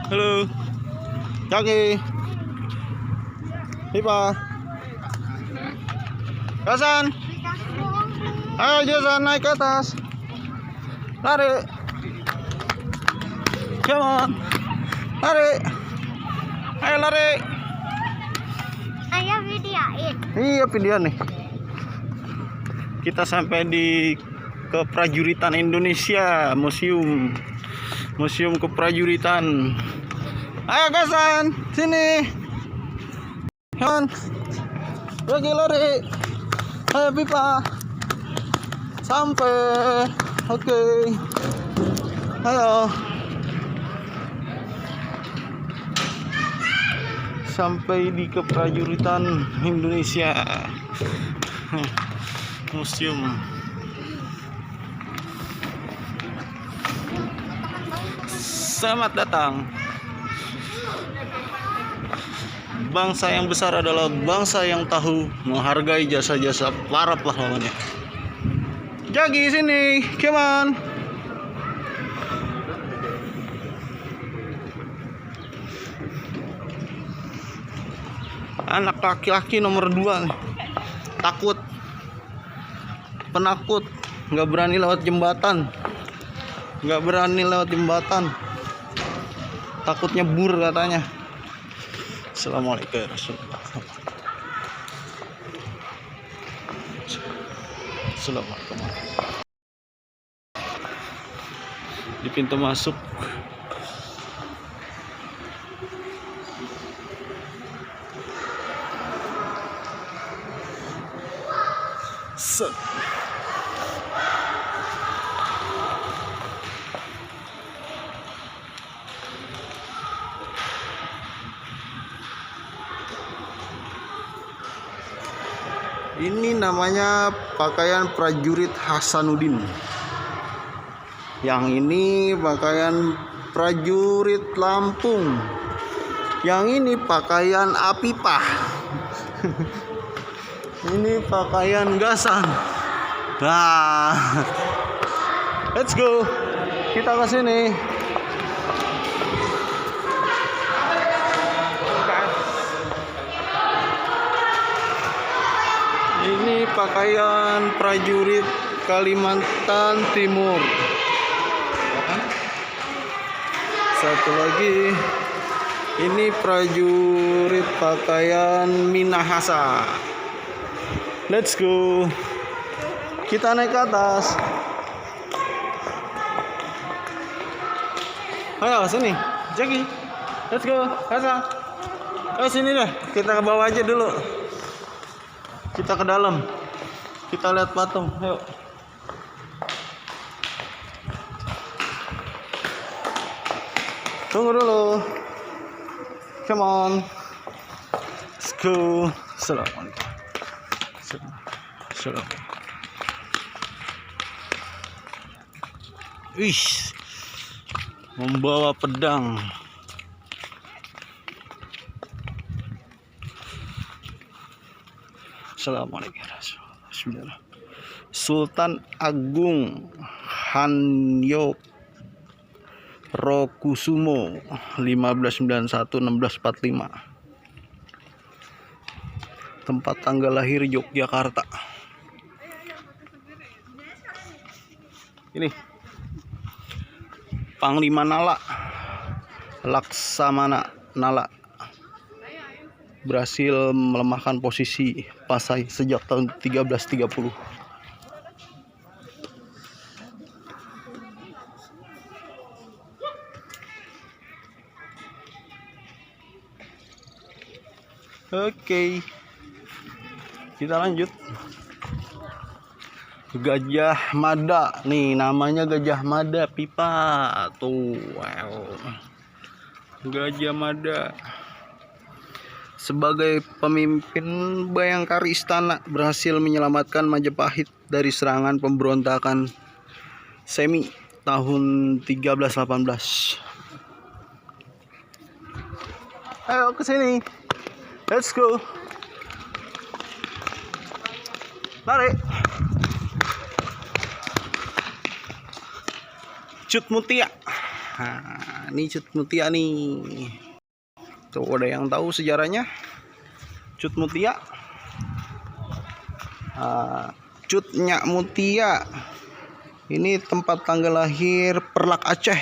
Halo. Jaki. Pipa. Jason. Ayo Jason naik ke atas. Lari. Come on. Lari. Ayo lari. Ayo videoin. Iya video nih. Kita sampai di Keprajuritan Indonesia, Museum Keprajuritan. Ayo Gasan, sini. Kan. Lagi lari. Ayo Pipa. Sampai. Oke. Ayo. Sampai di Keprajuritan Indonesia. Museum. Selamat datang. Bangsa yang besar adalah bangsa yang tahu menghargai jasa-jasa para pahlawannya. Jagi sini, come on. Anak laki-laki nomor 2 nih. Takut, penakut, nggak berani lewat jembatan, takut nyebur katanya. Assalamualaikum warahmatullahi wabarakatuh. Di pintu masuk set. Ini namanya pakaian prajurit Hasanuddin. Yang ini pakaian prajurit Lampung. Yang ini pakaian Apipah. Ini pakaian Gasan. Nah, let's go. Kita ke sini. Ini pakaian prajurit Kalimantan Timur. Satu lagi, ini prajurit pakaian Minahasa. Let's go. Kita naik ke atas. Ayo sini, Jackie. Let's go. Asa. Ayo sini deh. Kita ke bawah aja dulu. Kita ke dalam. Kita lihat patung. Ayo. Tunggu dulu. Come on. Let's go. Assalamualaikum. Assalamualaikum. Wih. Membawa pedang. Assalamualaikum. Bismillah. Sultan Agung Hanyo Rokusumo 1591-1645. Tempat tanggal lahir Yogyakarta. Ini Panglima Nala Laksamana Nala berhasil melemahkan posisi Pasai sejak tahun 1330. Oke, kita lanjut. Gajah Mada, nih namanya Gajah Mada Pipa tuh. Wow. Gajah Mada sebagai pemimpin Bayangkari Istana berhasil menyelamatkan Majapahit dari serangan pemberontakan Semi tahun 1318. Ayo ke sini. Let's go. Lari. Cut Mutia. Nah, ini Cut Mutia nih. Tuh ada yang tahu sejarahnya Cut Mutia? Cut Nyak Mutia. Ini tempat tanggal lahir Perlak Aceh.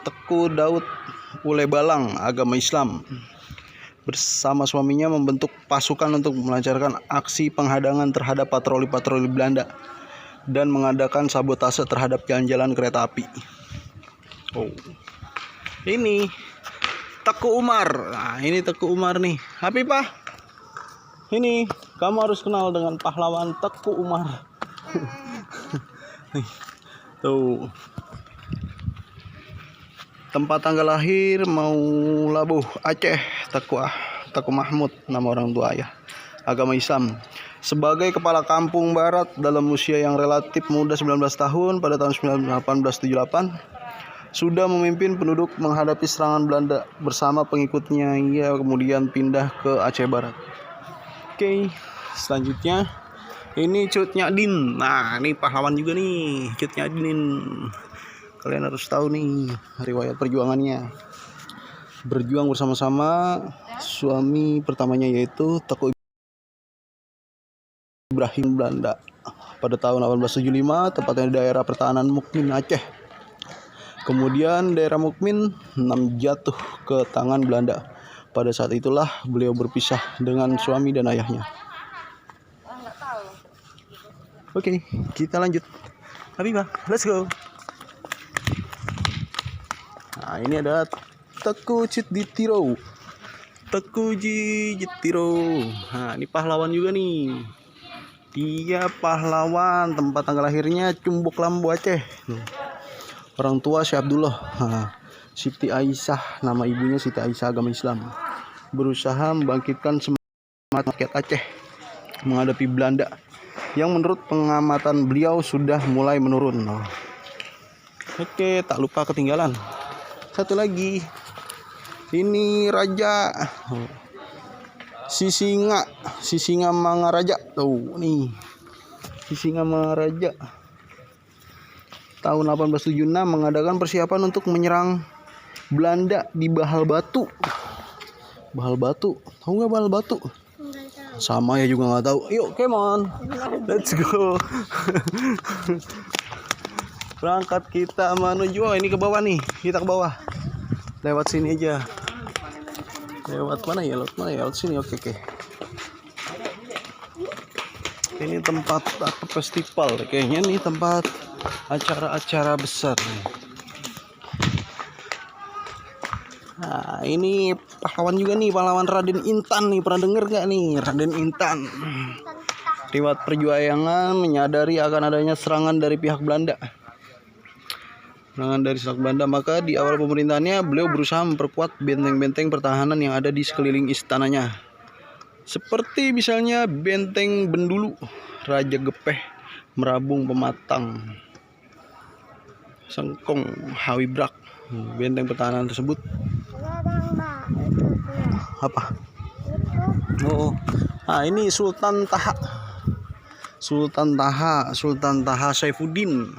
Teku Daud Ulebalang, agama Islam. Bersama suaminya membentuk pasukan untuk melancarkan aksi penghadangan terhadap patroli-patroli Belanda dan mengadakan sabotase terhadap jalan-jalan kereta api. Oh, ini Teku Umar. Nah, ini Teku Umar nih. Habibah, ini kamu harus kenal dengan pahlawan Teku Umar. Tuh, tempat tanggal lahir Maulabuh Aceh. Teku Mahmud, nama orang tua ayah, agama Islam. Sebagai kepala kampung barat dalam usia yang relatif muda 19 tahun pada tahun 1878, sudah memimpin penduduk menghadapi serangan Belanda bersama pengikutnya. Ia kemudian pindah ke Aceh Barat. Oke, selanjutnya ini Cut Nyadin. Nah, ini pahlawan juga nih, Cut Nyadin. Kalian harus tahu nih riwayat perjuangannya. Berjuang bersama-sama suami pertamanya yaitu Teku Ibrahim Belanda pada tahun 1875, tepatnya di daerah pertahanan Mukmin Aceh. Kemudian daerah Mukmin jatuh ke tangan Belanda. Pada saat itulah beliau berpisah dengan suami dan ayahnya. Oke, kita lanjut. Habibah, let's go. Nah, ini ada Teku Jitiro. Teku Jitiro. Nah, ini pahlawan juga nih. Dia pahlawan, tempat tanggal lahirnya Cumbuk Lambu Aceh. Orang tua Syekh Abdullah. Siti Aisyah, nama ibunya Siti Aisyah, agama Islam. Berusaha membangkitkan semangat rakyat Aceh menghadapi Belanda yang menurut pengamatan beliau sudah mulai menurun. Oke, tak lupa ketinggalan. Satu lagi. Ini Raja Sisinga Mangaraja. Tuh, nih. Sisinga Mangaraja. Tahun 1876 mengadakan persiapan untuk menyerang Belanda di Bahal Batu. Bahal Batu. Tahu nggak Bahal Batu? Sama ya juga nggak tahu. Yuk, come on. Let's go. Berangkat kita menuju. Oh, ini ke bawah nih. Kita ke bawah. Lewat sini aja. Lewat mana ya? Lewat mana ya? Lewat sini. Oke. Ini tempat apa, festival kayaknya nih, tempat acara-acara besar nih. Nah, ini pahlawan juga nih, pahlawan Raden Intan nih. Pernah denger gak nih Raden Intan? Riwayat perjuangan menyadari akan adanya serangan dari pihak Belanda. Maka di awal pemerintahannya beliau berusaha memperkuat benteng-benteng pertahanan yang ada di sekeliling istananya. Seperti misalnya Benteng Bendulu, Raja Gepeh, Merabung Pematang, Sengkong, Hawibrak. Benteng pertahanan tersebut apa? Oh, nah ini Sultan Taha Saifuddin.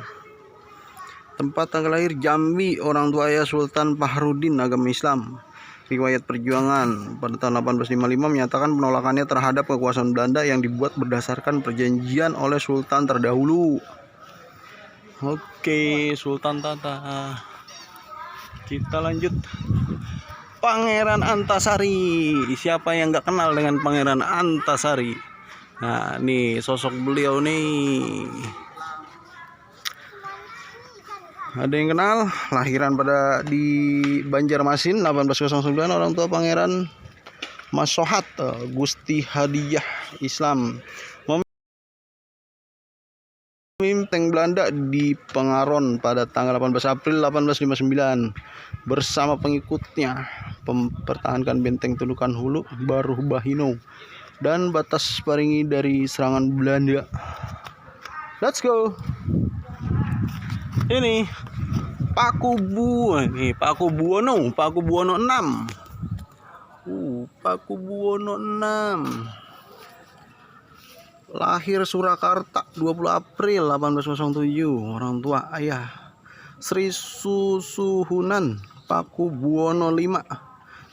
Tempat tanggal lahir Jambi, orang tua ayah Sultan Fahrudin, agama Islam. Riwayat perjuangan pada tahun 1855 menyatakan penolakannya terhadap kekuasaan Belanda yang dibuat berdasarkan perjanjian oleh Sultan terdahulu. Oke, Sultan Tata. Kita lanjut. Pangeran Antasari. Siapa yang nggak kenal dengan Pangeran Antasari? Nah, nih sosok beliau nih. Ada yang kenal? Lahiran di Banjarmasin 1809, orang tua Pangeran Masohat Gusti Hadiyah Islam. Memimpin Belanda di Pengaron pada tanggal 18 April 1859 bersama pengikutnya mempertahankan benteng Tundukan Hulu, Baruh Bahino, dan batas Paringi dari serangan Belanda. Let's go. Ini Paku Buwono 6. Paku Buwono 6. Lahir Surakarta 20 April 1807. Orang tua ayah Sri Susuhunan Pakubuwono V,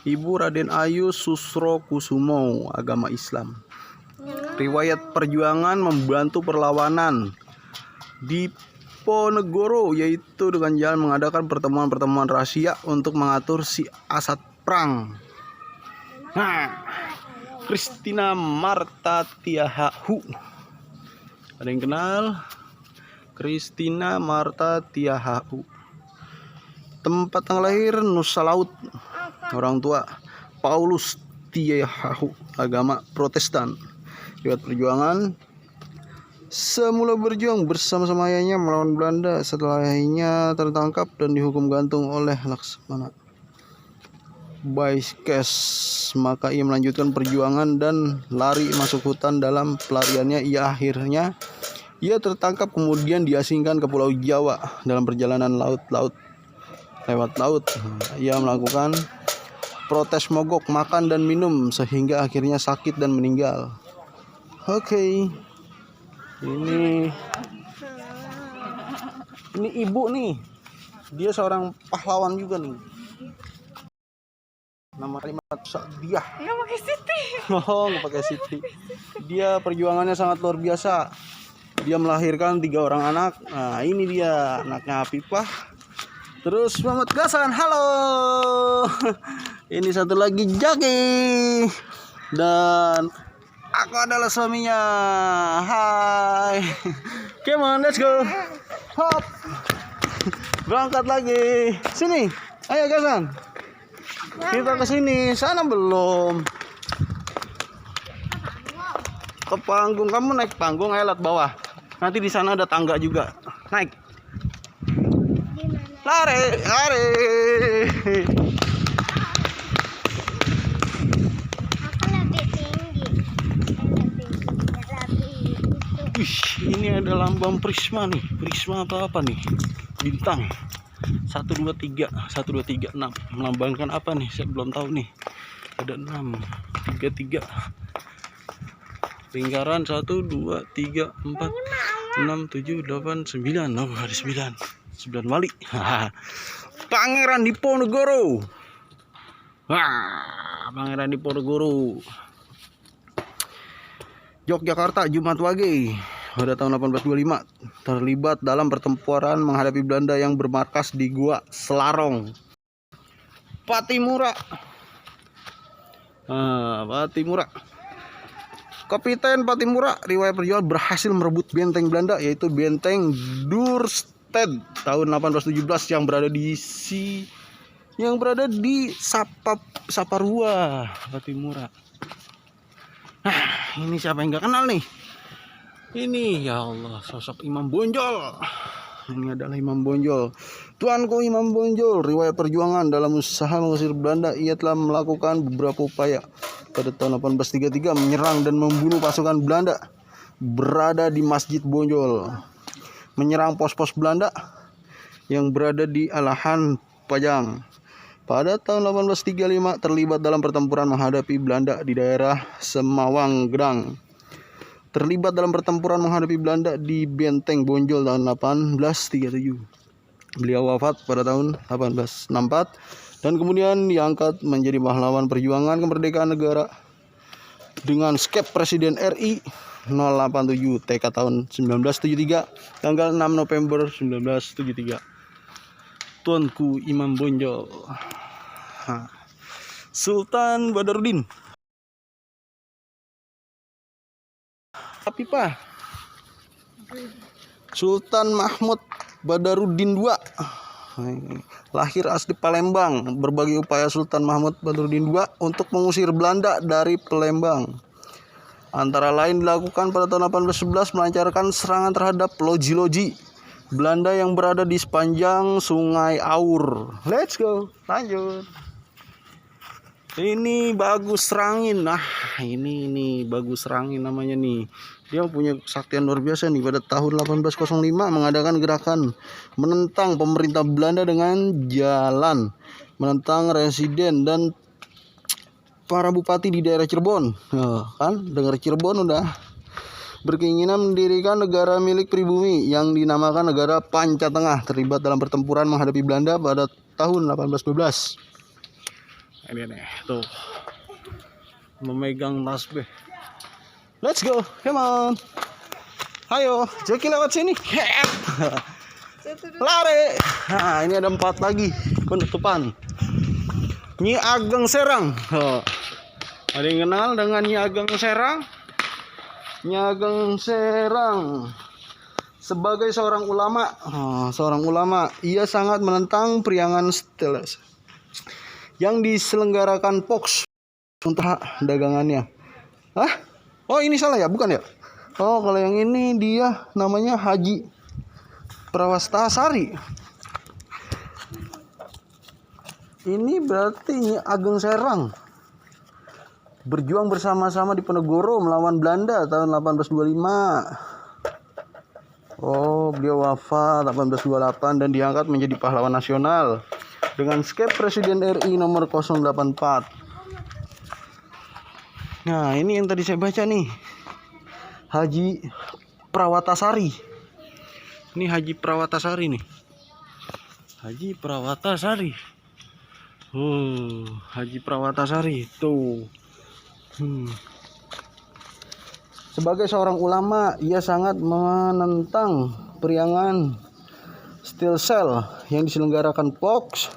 Ibu Raden Ayu Susrokusumo, agama Islam. Riwayat perjuangan membantu perlawanan Diponegoro, yaitu dengan jalan mengadakan pertemuan-pertemuan rahasia untuk mengatur si Asad perang. Nah, Christina Marta Tiahahu. Ada yang kenal? Christina Marta Tiahahu. Tempat tanggal lahir Nusa Laut. Orang tua Paulus Tiahahu, agama Protestan. Riwayat perjuangan: semula berjuang bersama-sama ayahnya melawan Belanda, setelah ayahnya tertangkap dan dihukum gantung oleh Laksmana Baiskes, maka ia melanjutkan perjuangan dan lari masuk hutan. Dalam pelariannya ia tertangkap, kemudian diasingkan ke Pulau Jawa. Dalam perjalanan lewat laut, ia melakukan protes mogok makan dan minum sehingga akhirnya sakit dan meninggal. Oke. Ini ibu nih. Dia seorang pahlawan juga nih. Nama Kalimat dia. Nggak pakai Siti. Oh, nggak pakai Siti. Dia perjuangannya sangat luar biasa. Dia melahirkan 3 orang anak. Nah, ini dia anaknya Afifah. Terus Muhammad Gasan, halo. Ini satu lagi Jaki. Dan aku adalah suaminya. Hai. Come on, let's go. Hop. Berangkat lagi. Sini. Ayo Gasan. Kita ke sini. Sana belum. Ke panggung. Kamu naik panggung, ayo lihat bawah. Nanti di sana ada tangga juga. Naik. Lari. Aku lebih tinggi. Wih, ini ada lambang Prisma nih. Prisma apa nih? Bintang. 1 2 3 6. Melambangkan apa nih? Saya belum tahu nih. Ada 6 3 lingkaran 1 2 3 4 6 7 8 9. Oh, ada 9 wali. Pangeran Diponegoro. Wah, Pangeran Diponegoro. Yogyakarta, Jumat Wage. Pada tahun 1825 terlibat dalam pertempuran menghadapi Belanda yang bermarkas di Gua Selarong. Patimura. Patimura. Kapiten Patimura, riwayat perjuangan berhasil merebut benteng Belanda, yaitu benteng Duurstede tahun 1817 yang berada di Saparua, Patimura. Nah, ini siapa yang nggak kenal nih? Ini ya Allah, sosok Imam Bonjol. Ini adalah Imam Bonjol. Tuanku Imam Bonjol, riwayat perjuangan dalam usaha mengusir Belanda, ia telah melakukan beberapa upaya. Pada tahun 1833 menyerang dan membunuh pasukan Belanda berada di Masjid Bonjol, menyerang pos-pos Belanda yang berada di Alahan Pajang. Pada tahun 1835 terlibat dalam pertempuran menghadapi Belanda di daerah Semawang Gedang. Terlibat dalam pertempuran menghadapi Belanda di Benteng Bonjol tahun 1837. Beliau wafat pada tahun 1864 dan kemudian diangkat menjadi pahlawan perjuangan kemerdekaan negara dengan skep Presiden RI 087 TK tahun 1973 tanggal 6 November 1973. Tuanku Imam Bonjol. Sultan Badarudin. Afifah. Sultan Mahmud Badarudin II. Lahir asli Palembang. Berbagai upaya Sultan Mahmud Badarudin II untuk mengusir Belanda dari Palembang, antara lain dilakukan pada tahun 1811 melancarkan serangan terhadap loji-loji Belanda yang berada di sepanjang Sungai Aur. Let's go, lanjut. Ini Bagus Rangin. Nah, ini Bagus Rangin namanya nih. Dia punya kesaktian luar biasa nih. Pada tahun 1805 mengadakan gerakan menentang pemerintah Belanda dengan jalan menentang residen dan para bupati di daerah Cirebon. Nah, kan dengar Cirebon udah berkeinginan mendirikan negara milik pribumi yang dinamakan negara Panca Tengah, terlibat dalam pertempuran menghadapi Belanda pada tahun 1812. Ini nih, tuh memegang tasbih. Let's go, come on. Ayo, Jeki lewat sini. Lari. Nah, ini ada 4 lagi penutupan. Nyi Ageng Serang. Ada yang kenal dengan Nyi Ageng Serang? Nyi Ageng Serang sebagai seorang ulama, ia sangat menentang periangan steles yang diselenggarakan POX untuk dagangannya. Hah? Oh, ini salah ya, bukan ya? Oh, kalau yang ini dia namanya Haji Prawastasari. Ini berarti Nyi Ageng Serang berjuang bersama-sama di Ponorogo melawan Belanda tahun 1825. Oh, beliau wafat 1828 dan diangkat menjadi pahlawan nasional dengan skep Presiden RI nomor 084. Nah, ini yang tadi saya baca nih. Haji Prawatasari. Ini Haji Prawatasari nih. Haji Prawatasari. Haji Prawatasari tuh. Sebagai seorang ulama, ia sangat menentang periangan steel cell yang diselenggarakan POX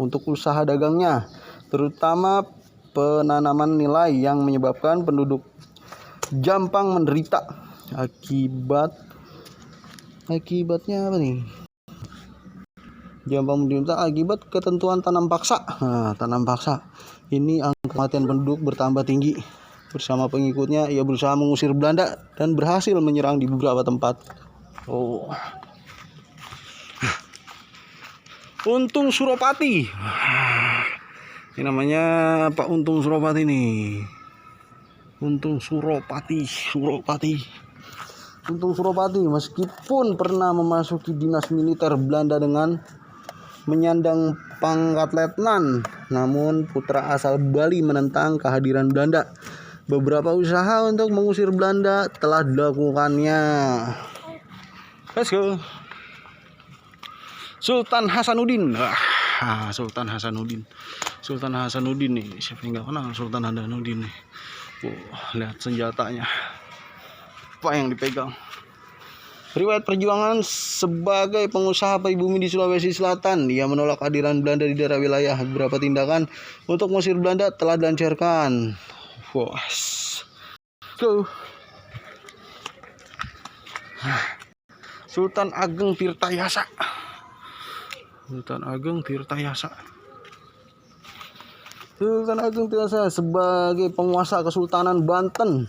untuk usaha dagangnya, terutama penanaman nilai yang menyebabkan penduduk Jampang menderita. Akibatnya apa nih? Jampang menderita akibat ketentuan tanam paksa. Nah, tanam paksa. Ini angka kematian penduduk bertambah tinggi. Bersama pengikutnya, ia berusaha mengusir Belanda dan berhasil menyerang di beberapa tempat. Untung Suropati. Ini namanya Pak Untung Suropati nih. Untung Suropati. Untung Suropati meskipun pernah memasuki dinas militer Belanda dengan menyandang pangkat letnan, namun putra asal Bali menentang kehadiran Belanda. Beberapa usaha untuk mengusir Belanda telah dilakukannya. Let's go. Sultan Hasanuddin. Sultan Hasanuddin nih, siapa yang nggak kenal Sultan Hasanuddin nih. Lihat senjatanya. Apa yang dipegang? Riwayat perjuangan sebagai pengusaha pribumi di Sulawesi Selatan, ia menolak kehadiran Belanda di daerah wilayah. Beberapa tindakan untuk mengusir Belanda telah dilancarkan. Go. Sultan Ageng Tirtayasa. Sultan Ageng Tirtayasa sebagai penguasa Kesultanan Banten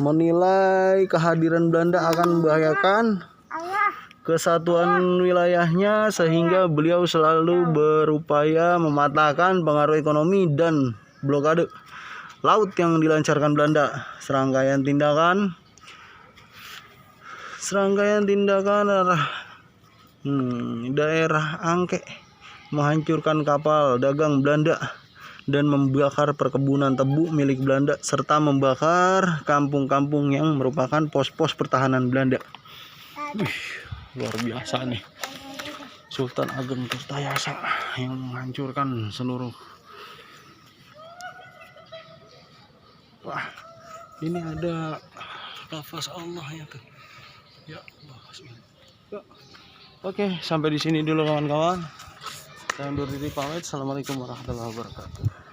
menilai kehadiran Belanda akan membahayakan kesatuan wilayahnya, sehingga beliau selalu berupaya mematahkan pengaruh ekonomi dan blokade laut yang dilancarkan Belanda. Serangkaian tindakan daerah Angke menghancurkan kapal dagang Belanda dan membakar perkebunan tebu milik Belanda, serta membakar kampung-kampung yang merupakan pos-pos pertahanan Belanda. Luar biasa nih Sultan Ageng Tirtayasa yang menghancurkan seluruh. Wah, ini ada lafaz Allah ya tuh. Ya Allah. Oke, sampai di sini dulu kawan-kawan. Saya undur diri pamit. Assalamualaikum warahmatullahi wabarakatuh.